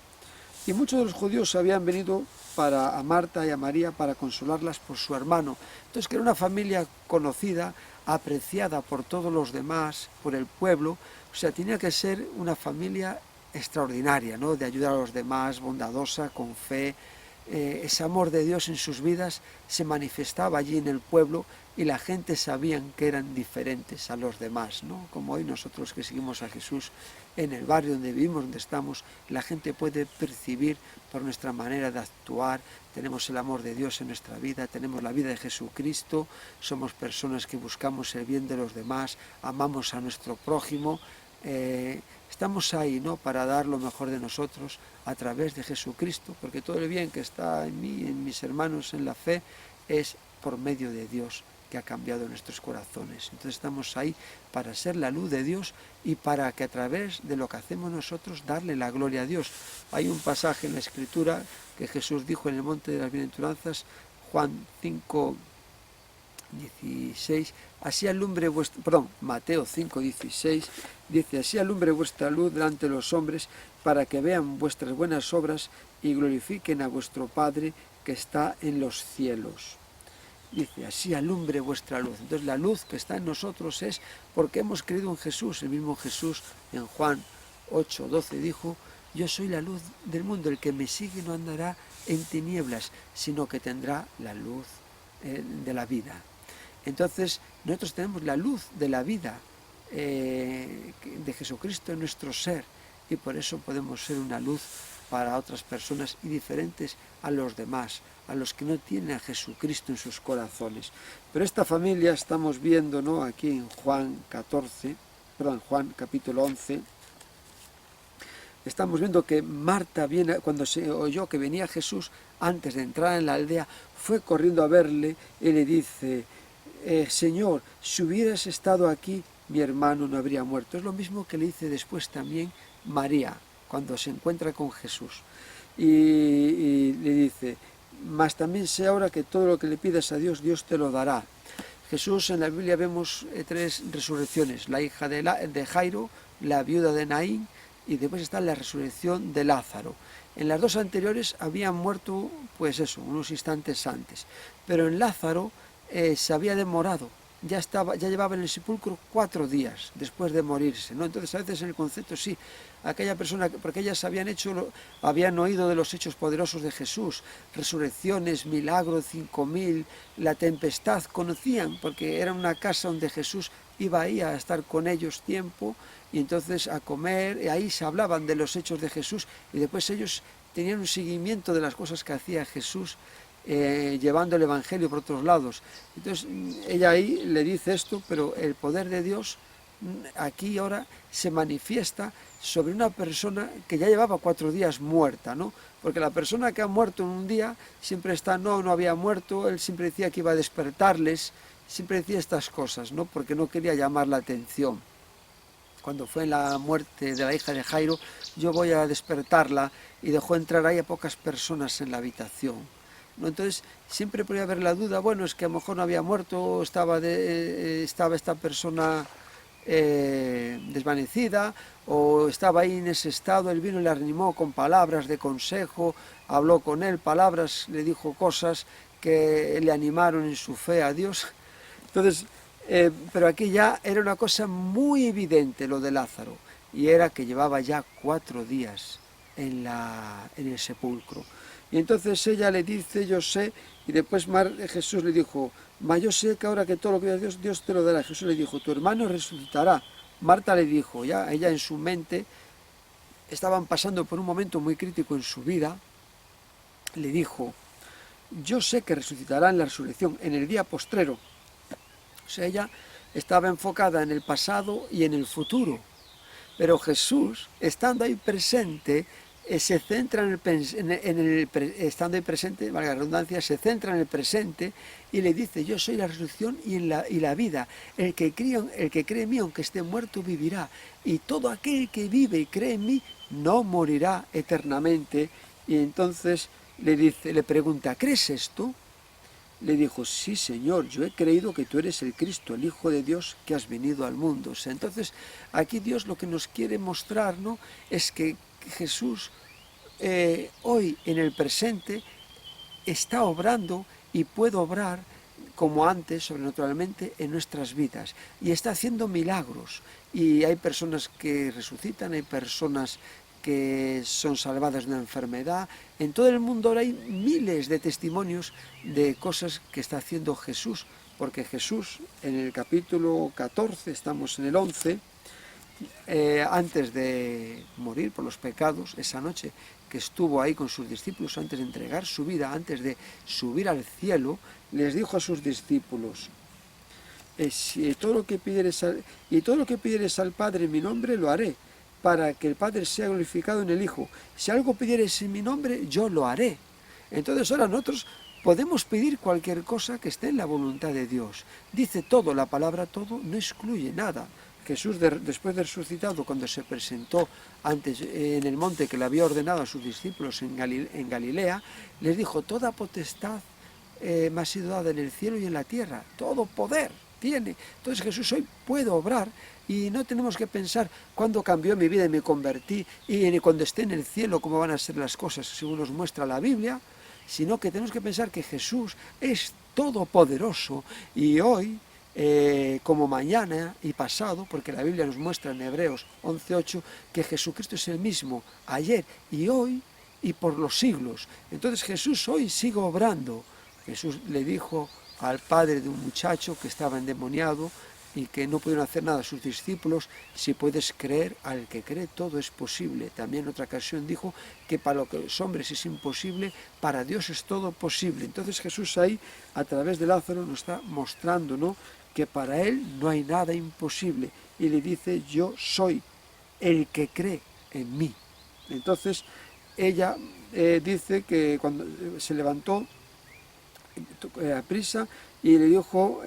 [SPEAKER 1] y muchos de los judíos habían venido a Marta y a María para consolarlas por su hermano. Entonces, que era una familia conocida, apreciada por todos los demás, por el pueblo, o sea, tenía que ser una familia extraordinaria, ¿no?, de ayudar a los demás, bondadosa, con fe. Ese amor de Dios en sus vidas se manifestaba allí en el pueblo, y la gente sabían que eran diferentes a los demás, ¿no? Como hoy nosotros que seguimos a Jesús en el barrio donde vivimos, donde estamos, la gente puede percibir por nuestra manera de actuar, tenemos el amor de Dios en nuestra vida, tenemos la vida de Jesucristo, somos personas que buscamos el bien de los demás, amamos a nuestro prójimo, estamos ahí, ¿no?, para dar lo mejor de nosotros a través de Jesucristo, porque todo el bien que está en mí, en mis hermanos, en la fe, es por medio de Dios, que ha cambiado nuestros corazones. Entonces estamos ahí para ser la luz de Dios y para que a través de lo que hacemos nosotros darle la gloria a Dios. Hay un pasaje en la Escritura que Jesús dijo en el Monte de las Bienaventuranzas, Juan 5, 16, así alumbre vuestra, Mateo 5, 16, dice, así alumbre vuestra luz delante de los hombres, para que vean vuestras buenas obras y glorifiquen a vuestro Padre que está en los cielos. Dice, así alumbre vuestra luz. Entonces la luz que está en nosotros es porque hemos creído en Jesús. El mismo Jesús en Juan 8, 12 dijo, yo soy la luz del mundo, el que me sigue no andará en tinieblas, sino que tendrá la luz de la vida. Entonces nosotros tenemos la luz de la vida de Jesucristo en nuestro ser, y por eso podemos ser una luz para otras personas y diferentes a los demás, a los que no tienen a Jesucristo en sus corazones. Pero esta familia estamos viendo, ¿no?, aquí en Juan capítulo 11, estamos viendo que Marta viene, cuando se oyó que venía Jesús, antes de entrar en la aldea, fue corriendo a verle y le dice, Señor, si hubieras estado aquí, mi hermano no habría muerto. Es lo mismo que le dice después también María, cuando se encuentra con Jesús. Y le dice, mas también sé ahora que todo lo que le pidas a Dios, Dios te lo dará. Jesús, en la Biblia vemos 3 resurrecciones, la hija de Jairo, la viuda de Naín, y después está la resurrección de Lázaro. En las 2 anteriores habían muerto, pues eso, unos instantes antes, pero en Lázaro se había demorado, ya llevaba en el sepulcro 4 días después de morirse, ¿no? Entonces a veces en el concepto sí, aquella persona, porque ellas habían oído de los hechos poderosos de Jesús, resurrecciones, milagros, 5.000, la tempestad, conocían, porque era una casa donde Jesús iba ahí a estar con ellos tiempo, y entonces a comer, y ahí se hablaban de los hechos de Jesús, y después ellos tenían un seguimiento de las cosas que hacía Jesús, llevando el Evangelio por otros lados. Entonces ella ahí le dice esto, pero el poder de Dios aquí ahora se manifiesta sobre una persona que ya llevaba 4 días muerta, ¿no? Porque la persona que ha muerto en un día siempre está, no había muerto, él siempre decía que iba a despertarles, siempre decía estas cosas, ¿no?, porque no quería llamar la atención. Cuando fue la muerte de la hija de Jairo, yo voy a despertarla, y dejó entrar ahí a pocas personas en la habitación, ¿no? Entonces siempre podía haber la duda, bueno, es que a lo mejor no había muerto, estaba esta persona desvanecida, o estaba ahí en ese estado. Él vino y le animó con palabras de consejo, habló con él, le dijo cosas que le animaron en su fe a Dios. Entonces, pero aquí ya era una cosa muy evidente lo de Lázaro. y era que llevaba ya 4 días en el sepulcro. Y entonces ella le dice, yo sé, y después Jesús le dijo, yo sé que ahora que todo lo que Dios, Dios te lo dará. Jesús le dijo, tu hermano resucitará. Marta le dijo, ya ella en su mente, estaban pasando por un momento muy crítico en su vida, le dijo, yo sé que resucitará en la resurrección, en el día postrero. O sea, ella estaba enfocada en el pasado y en el futuro. Pero Jesús, estando ahí presente, se centra estando ahí presente, valga la redundancia, se centra en el presente y le dice, yo soy la resurrección y la vida. El que cree en mí, aunque esté muerto, vivirá. Y todo aquel que vive y cree en mí, no morirá eternamente. Y entonces le pregunta, ¿crees esto? Le dijo, sí, Señor, yo he creído que tú eres el Cristo, el Hijo de Dios, que has venido al mundo. O sea, entonces, aquí Dios lo que nos quiere mostrar, ¿no?, es que Jesús hoy, en el presente, está obrando y puede obrar como antes, sobrenaturalmente, en nuestras vidas. Y está haciendo milagros. Y hay personas que resucitan, hay personas que son salvadas de una enfermedad. En todo el mundo ahora hay miles de testimonios de cosas que está haciendo Jesús, porque Jesús, en el capítulo 14, estamos en el 11, antes de morir por los pecados, esa noche que estuvo ahí con sus discípulos antes de entregar su vida, antes de subir al cielo, les dijo a sus discípulos, y todo lo que pidieres al Padre en mi nombre lo haré, para que el Padre sea glorificado en el Hijo. Si algo pidieres en mi nombre, yo lo haré. Entonces ahora nosotros podemos pedir cualquier cosa que esté en la voluntad de Dios. Dice todo, la palabra todo no excluye nada. Jesús, después de resucitado, cuando se presentó antes en el monte que le había ordenado a sus discípulos en Galilea, les dijo, toda potestad me ha sido dada en el cielo y en la tierra, todo poder tiene. Entonces Jesús hoy puede obrar y no tenemos que pensar cuándo cambió mi vida y me convertí y cuando esté en el cielo cómo van a ser las cosas según nos muestra la Biblia, sino que tenemos que pensar que Jesús es todopoderoso y hoy, como mañana y pasado, porque la Biblia nos muestra en Hebreos 11:8 que Jesucristo es el mismo ayer y hoy y por los siglos. Entonces Jesús hoy sigue obrando. Jesús le dijo al padre de un muchacho que estaba endemoniado y que no pudieron hacer nada a sus discípulos, si puedes creer, al que cree todo es posible. También en otra ocasión dijo que para lo que los hombres es imposible, para Dios es todo posible. Entonces Jesús ahí, a través de Lázaro, nos está mostrando, ¿no?, que para él no hay nada imposible. Y le dice, yo soy el que cree en mí. Entonces ella dice que cuando se levantó a prisa y le dijo,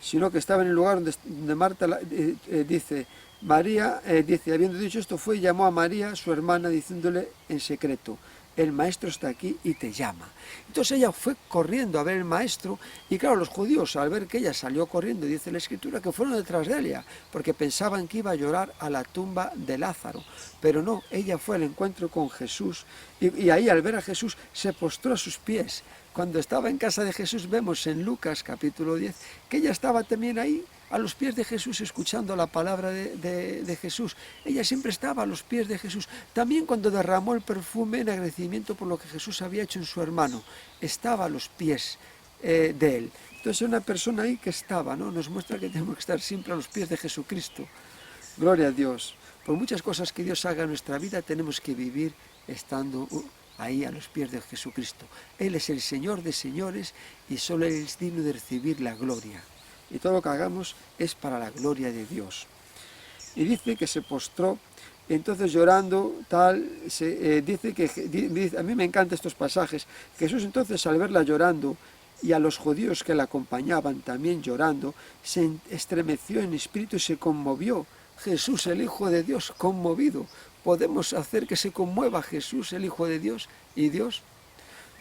[SPEAKER 1] sino que estaba en el lugar donde Marta dice, María, dice, habiendo dicho esto, fue y llamó a María, su hermana, diciéndole en secreto, el maestro está aquí y te llama. Entonces ella fue corriendo a ver al maestro y claro, los judíos al ver que ella salió corriendo, dice la escritura, que fueron detrás de ella, porque pensaban que iba a llorar a la tumba de Lázaro. Pero no, ella fue al encuentro con Jesús y ahí al ver a Jesús se postró a sus pies. Cuando estaba en casa de Jesús vemos en Lucas capítulo 10 que ella estaba también ahí a los pies de Jesús escuchando la palabra de Jesús. Ella siempre estaba a los pies de Jesús. También cuando derramó el perfume en agradecimiento por lo que Jesús había hecho en su hermano, estaba a los pies de él. Entonces una persona ahí que estaba, ¿no?, nos muestra que tenemos que estar siempre a los pies de Jesucristo. Gloria a Dios. Por muchas cosas que Dios haga en nuestra vida tenemos que vivir estando ahí a los pies de Jesucristo. Él es el Señor de señores y solo Él es digno de recibir la gloria. Y todo lo que hagamos es para la gloria de Dios. Y dice que se postró, entonces llorando, dice, a mí me encantan estos pasajes. Jesús entonces al verla llorando y a los judíos que la acompañaban también llorando, se estremeció en espíritu y se conmovió. Jesús, el Hijo de Dios, conmovido. ¿Podemos hacer que se conmueva Jesús, el Hijo de Dios, y Dios?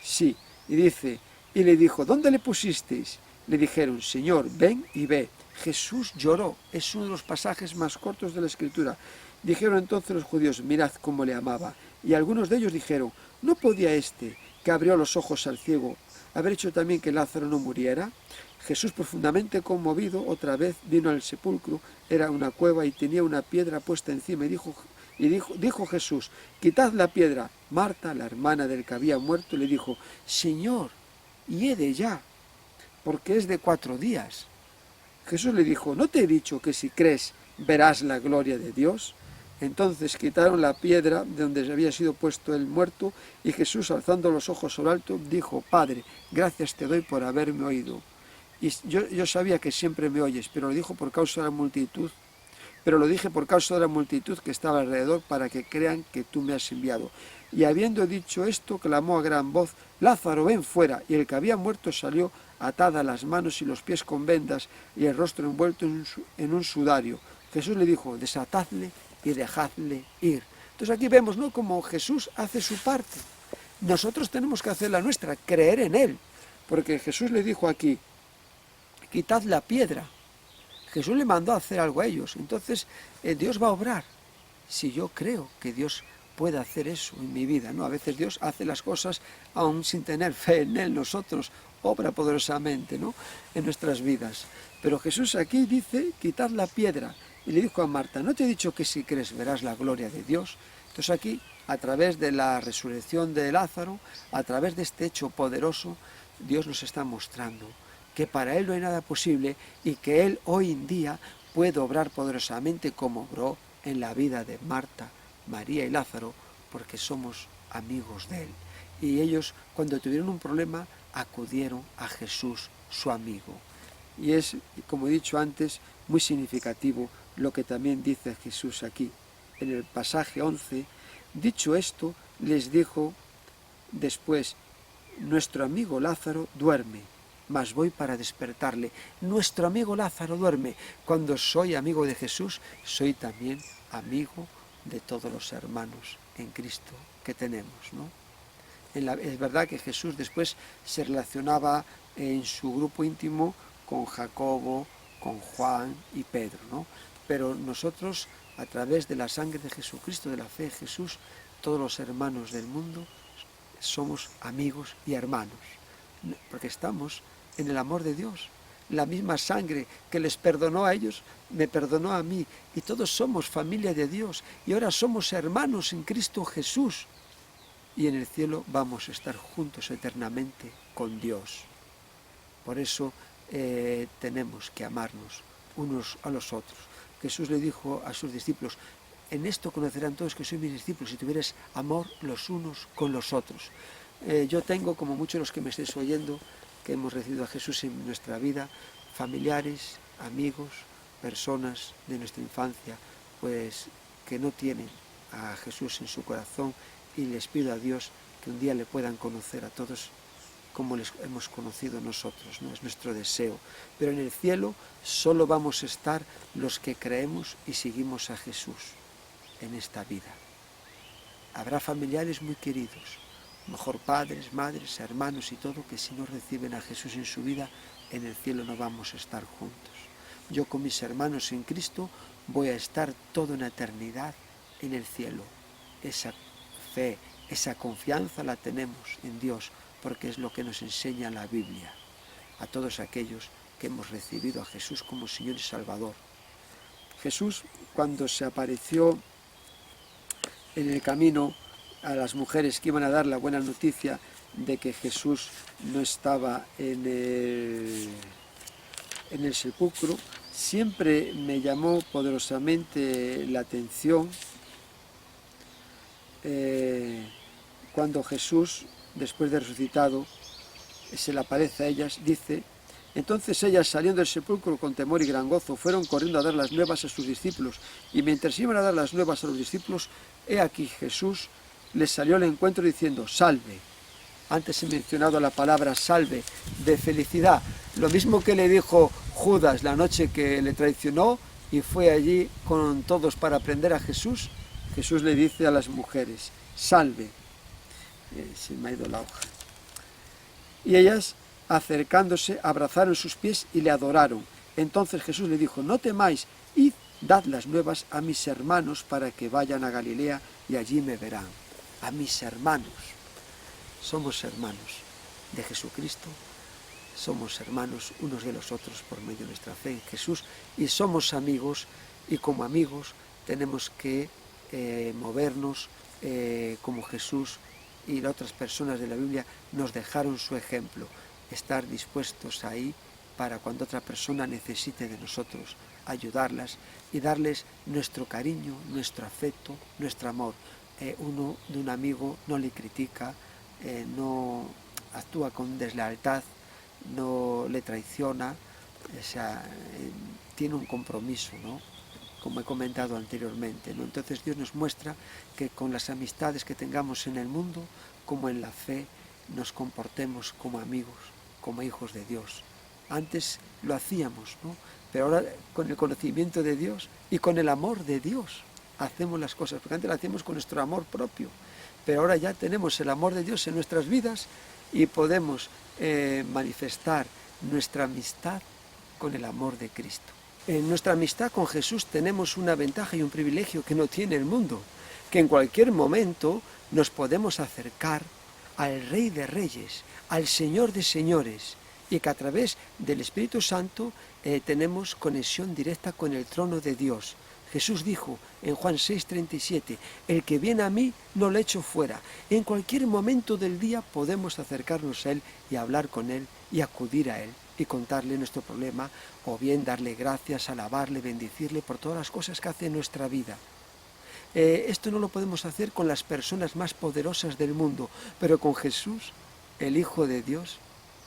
[SPEAKER 1] Sí. Y dice, y le dijo, ¿dónde le pusisteis? Le dijeron, Señor, ven y ve. Jesús lloró. Es uno de los pasajes más cortos de la Escritura. Dijeron entonces los judíos, mirad cómo le amaba. Y algunos de ellos dijeron, ¿no podía este, que abrió los ojos al ciego, haber hecho también que Lázaro no muriera? Jesús, profundamente conmovido, otra vez vino al sepulcro. Era una cueva y tenía una piedra puesta encima. Dijo Jesús: quitad la piedra. Marta, la hermana del que había muerto, le dijo: Señor, hiede ya, porque es de 4 días. Jesús le dijo: ¿no te he dicho que si crees verás la gloria de Dios? Entonces quitaron la piedra de donde había sido puesto el muerto, y Jesús, alzando los ojos al alto, dijo: Padre, gracias te doy por haberme oído. Y yo sabía que siempre me oyes, pero lo dije por causa de la multitud que estaba alrededor, para que crean que tú me has enviado. Y habiendo dicho esto, clamó a gran voz: Lázaro, ven fuera. Y el que había muerto salió, atadas las manos y los pies con vendas, y el rostro envuelto en un sudario. Jesús le dijo: desatadle y dejadle ir. Entonces aquí vemos, ¿no?, cómo Jesús hace su parte. Nosotros tenemos que hacer la nuestra, creer en Él. Porque Jesús le dijo aquí: quitad la piedra. Jesús le mandó a hacer algo a ellos. Entonces Dios va a obrar. Si yo creo que Dios puede hacer eso en mi vida, ¿no? A veces Dios hace las cosas aún sin tener fe en Él. Nosotros obra poderosamente, ¿no?, en nuestras vidas. Pero Jesús aquí dice: quitad la piedra. Y le dijo a Marta: ¿no te he dicho que si crees verás la gloria de Dios? Entonces aquí, a través de la resurrección de Lázaro, a través de este hecho poderoso, Dios nos está mostrando que para Él no hay nada posible, y que Él hoy en día puede obrar poderosamente como obró en la vida de Marta, María y Lázaro, porque somos amigos de Él. Y ellos, cuando tuvieron un problema, acudieron a Jesús, su amigo. Y es, como he dicho antes, muy significativo lo que también dice Jesús aquí. En el pasaje 11, dicho esto, les dijo después: nuestro amigo Lázaro duerme, mas voy para despertarle. Nuestro amigo Lázaro duerme. Cuando soy amigo de Jesús, soy también amigo de todos los hermanos en Cristo que tenemos, ¿no? Es verdad que Jesús después se relacionaba en su grupo íntimo con Jacobo, con Juan y Pedro, ¿no? Pero nosotros, a través de la sangre de Jesucristo, de la fe de Jesús, todos los hermanos del mundo somos amigos y hermanos, porque estamos en el amor de Dios. La misma sangre que les perdonó a ellos, me perdonó a mí, y todos somos familia de Dios, y ahora somos hermanos en Cristo Jesús, y en el cielo vamos a estar juntos eternamente con Dios. Por eso tenemos que amarnos unos a los otros. Jesús le dijo a sus discípulos: en esto conocerán todos que sois mis discípulos, si tuvierais amor los unos con los otros. Yo tengo, como muchos de los que me estéis oyendo, que hemos recibido a Jesús en nuestra vida, familiares, amigos, personas de nuestra infancia, pues que no tienen a Jesús en su corazón, y les pido a Dios que un día le puedan conocer a todos como les hemos conocido nosotros, ¿no? Es nuestro deseo. Pero en el cielo solo vamos a estar los que creemos y seguimos a Jesús en esta vida. Habrá familiares muy queridos, mejor padres, madres, hermanos y todo, que si no reciben a Jesús en su vida, en el cielo no vamos a estar juntos. Yo con mis hermanos en Cristo voy a estar toda una eternidad en el cielo. Esa fe, esa confianza la tenemos en Dios, porque es lo que nos enseña la Biblia, a todos aquellos que hemos recibido a Jesús como Señor y Salvador. Jesús, cuando se apareció en el camino a las mujeres que iban a dar la buena noticia de que Jesús no estaba en el sepulcro, siempre me llamó poderosamente la atención cuando Jesús, después de resucitado, se le aparece a ellas, dice: entonces ellas, saliendo del sepulcro con temor y gran gozo, fueron corriendo a dar las nuevas a sus discípulos, y mientras iban a dar las nuevas a los discípulos, he aquí Jesús les salió al encuentro diciendo: salve. Antes he mencionado la palabra salve, de felicidad, lo mismo que le dijo Judas la noche que le traicionó y fue allí con todos para prender a Jesús. Jesús le dice a las mujeres: salve. Se me ha ido la hoja. Y ellas, acercándose, abrazaron sus pies y le adoraron. Entonces Jesús le dijo: no temáis, id, dad las nuevas a mis hermanos para que vayan a Galilea y allí me verán. A mis hermanos. Somos hermanos de Jesucristo, somos hermanos unos de los otros por medio de nuestra fe en Jesús y somos amigos, y como amigos tenemos que movernos como Jesús y las otras personas de la Biblia nos dejaron su ejemplo, estar dispuestos ahí para cuando otra persona necesite de nosotros, ayudarlas y darles nuestro cariño, nuestro afecto, nuestro amor. Uno de un amigo no le critica, no actúa con deslealtad, no le traiciona, o sea, tiene un compromiso, ¿no? Como he comentado anteriormente, ¿no? Entonces Dios nos muestra que con las amistades que tengamos en el mundo, como en la fe, nos comportemos como amigos, como hijos de Dios. Antes lo hacíamos, ¿no? Pero ahora con el conocimiento de Dios y con el amor de Dios hacemos las cosas, porque antes lo hacíamos con nuestro amor propio, pero ahora ya tenemos el amor de Dios en nuestras vidas y podemos manifestar nuestra amistad con el amor de Cristo. En nuestra amistad con Jesús tenemos una ventaja y un privilegio que no tiene el mundo, que en cualquier momento nos podemos acercar al Rey de Reyes, al Señor de Señores, y que a través del Espíritu Santo tenemos conexión directa con el trono de Dios. Jesús dijo en Juan 6:37, el que viene a mí no le echo fuera. En cualquier momento del día podemos acercarnos a Él y hablar con Él y acudir a Él y contarle nuestro problema, o bien darle gracias, alabarle, bendecirle por todas las cosas que hace en nuestra vida. Esto no lo podemos hacer con las personas más poderosas del mundo, pero con Jesús, el Hijo de Dios,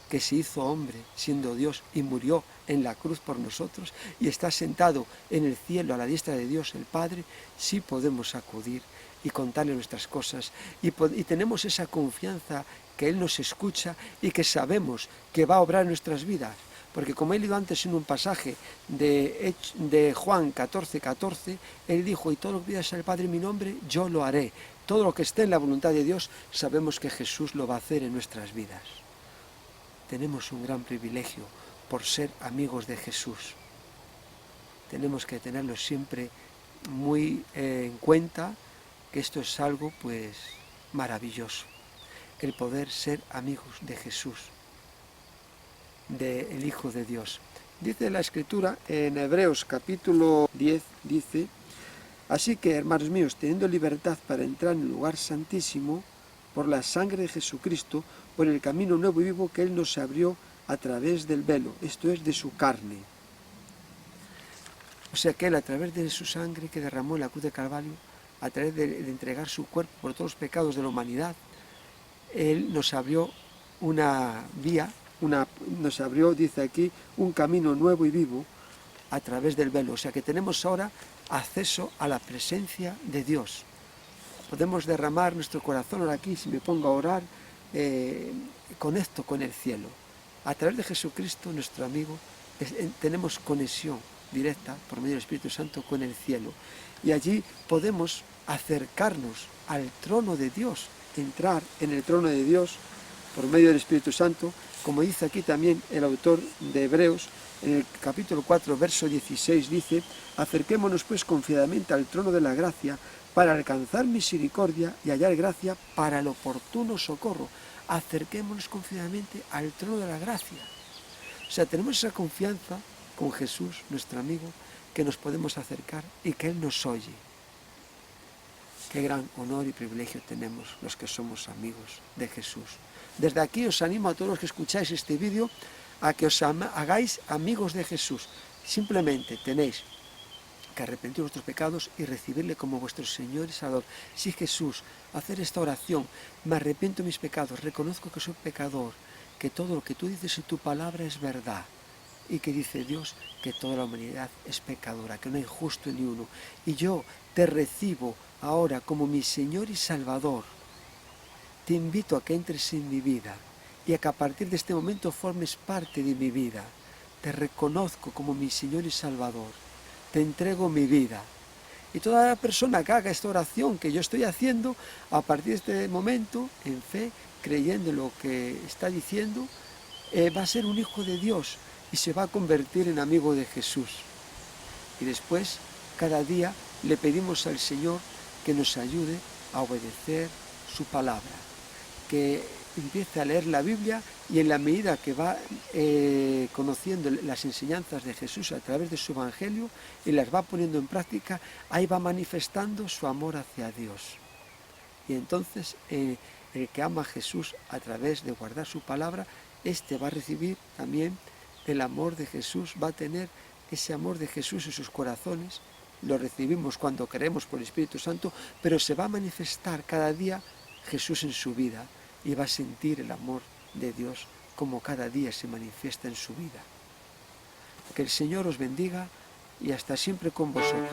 [SPEAKER 1] que se hizo hombre siendo Dios y murió en la cruz por nosotros y está sentado en el cielo a la diestra de Dios el Padre, sí podemos acudir y contarle nuestras cosas y tenemos esa confianza que Él nos escucha y que sabemos que va a obrar en nuestras vidas. Porque como he leído antes en un pasaje de Juan 14:14, Él dijo, y todo lo que pidas al Padre en mi nombre, yo lo haré. Todo lo que esté en la voluntad de Dios, sabemos que Jesús lo va a hacer en nuestras vidas. Tenemos un gran privilegio por ser amigos de Jesús. Tenemos que tenerlo siempre muy en cuenta, que esto es algo pues maravilloso, el poder ser amigos de Jesús, del Hijo de Dios. Dice la Escritura en Hebreos capítulo 10, dice, así que, hermanos míos, teniendo libertad para entrar en el lugar santísimo, por la sangre de Jesucristo, por el camino nuevo y vivo que Él nos abrió a través del velo, esto es, de su carne. O sea que Él, a través de su sangre que derramó en la cruz de Calvario, a través de entregar su cuerpo por todos los pecados de la humanidad, Él nos abrió una vía, nos abrió, dice aquí, un camino nuevo y vivo a través del velo. O sea que tenemos ahora acceso a la presencia de Dios. Podemos derramar nuestro corazón ahora aquí, si me pongo a orar, conecto con el cielo. A través de Jesucristo, nuestro amigo, tenemos conexión directa por medio del Espíritu Santo con el cielo. Y allí podemos acercarnos al trono de Dios, entrar en el trono de Dios por medio del Espíritu Santo, como dice aquí también el autor de Hebreos, en el capítulo 4, verso 16, dice, acerquémonos pues confiadamente al trono de la gracia para alcanzar misericordia y hallar gracia para el oportuno socorro. Acerquémonos confiadamente al trono de la gracia. O sea, tenemos esa confianza con Jesús, nuestro amigo, que nos podemos acercar y que Él nos oye. Qué gran honor y privilegio tenemos los que somos amigos de Jesús. Desde aquí os animo a todos los que escucháis este vídeo a que os hagáis amigos de Jesús. Simplemente tenéis que arrepentir vuestros pecados y recibirle como vuestro Señor y Salvador. Si Jesús, hacer esta oración, me arrepiento de mis pecados, reconozco que soy pecador, que todo lo que tú dices en tu palabra es verdad, y que dice Dios que toda la humanidad es pecadora, que no hay justo ni uno, y yo te recibo ahora como mi Señor y Salvador. Te invito a que entres en mi vida y a que a partir de este momento formes parte de mi vida. Te reconozco como mi Señor y Salvador. Te entrego mi vida. Y toda la persona que haga esta oración que yo estoy haciendo, a partir de este momento, en fe, creyendo en lo que está diciendo, va a ser un hijo de Dios y se va a convertir en amigo de Jesús. Y después, cada día, le pedimos al Señor que nos ayude a obedecer su palabra, que empiece a leer la Biblia y en la medida que va conociendo las enseñanzas de Jesús a través de su Evangelio y las va poniendo en práctica, ahí va manifestando su amor hacia Dios. Y entonces el que ama a Jesús a través de guardar su palabra, este va a recibir también el amor de Jesús, va a tener ese amor de Jesús en sus corazones. Lo recibimos cuando creemos por el Espíritu Santo, pero se va a manifestar cada día Jesús en su vida y va a sentir el amor de Dios como cada día se manifiesta en su vida. Que el Señor os bendiga y hasta siempre con vosotros.